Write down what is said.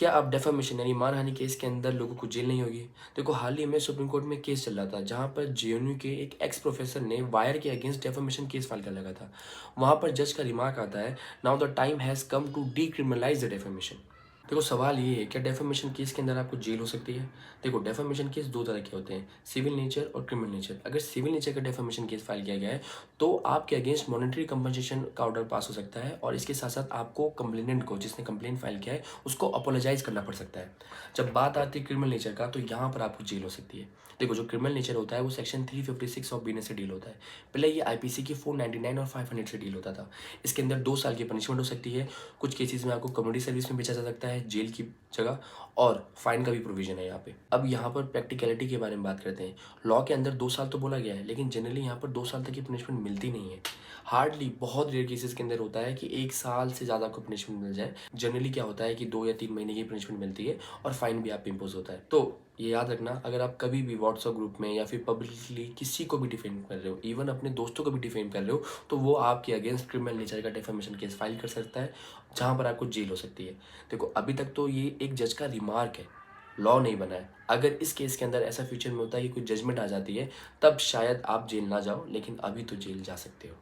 क्या अब डेफेमेशन यानी मानहानि केस के अंदर लोगों को जेल नहीं होगी? देखो, हाल ही में सुप्रीम कोर्ट में केस चल रहा था जहाँ पर जेएनयू के एक एक्स प्रोफेसर ने वायर के अगेंस्ट डेफेमेशन केस फाइल कर लगा था। वहाँ पर जज का रिमार्क आता है, now the time has come to decriminalise the defamation. देखो, सवाल ये है, क्या डेफेमेशन केस के अंदर आपको जेल हो सकती है? देखो, डेफेमेशन केस दो तरह के होते हैं, सिविल नेचर और क्रिमिनल नेचर। अगर सिविल नेचर का डेफेमेशन केस फाइल किया गया है तो आपके अगेंस्ट मॉनेटरी कंपनसेशन का ऑर्डर पास हो सकता है और इसके साथ साथ आपको कंप्लेनेंट को, जिसने कंप्लेन फाइल किया है, उसको अपोलोजाइज करना पड़ सकता है। जब बात आती है क्रिमिनल नेचर का, तो यहाँ पर आपको जेल हो सकती है। देखो, जो क्रिमिनल नेचर होता है वो सेक्शन 356 ऑफ बीएनएस से डील होता है। पहले ये आईपीसी की 499 और 500 से डील होता था। इसके अंदर 2 साल की पनिशमेंट हो सकती है। कुछ केसेस में आपको कम्युनिटी सर्विस में भेजा जा सकता है, जेल की जगह, और फाइन का भी प्रोविजन है यहाँ पे। अब यहाँ पर प्रैक्टिकलिटी के बारे में बात करते हैं। लॉ के अंदर 2 साल तो बोला गया है, लेकिन जनरली यहाँ पर 2 साल तक की पनिशमेंट मिलती नहीं है। हार्डली बहुत रेयर केसेस के अंदर होता है कि 1 साल से ज़्यादा आपको पनिशमेंट मिल जाए। जनरली क्या होता है कि 2 या 3 महीने की पनिशमेंट मिलती है और फाइन भी आप पे इम्पोज होता है। तो ये याद रखना, अगर आप कभी भी व्हाट्सएप ग्रुप में या फिर पब्लिकली किसी को भी डिफेम कर रहे हो, इवन अपने दोस्तों को भी डिफेम कर रहे हो, तो वो आपके अगेंस्ट क्रिमिनल नेचर का डिफेमेशन केस फाइल कर सकता है, जहाँ पर आपको जेल हो सकती है। देखो, अभी तक तो ये एक जज का रिमार्क है, लॉ नहीं बना है। अगर इस केस के अंदर ऐसा फ्यूचर में होता है कि कोई जजमेंट आ जाती है, तब शायद आप जेल ना जाओ, लेकिन अभी तो जेल जा सकते हो।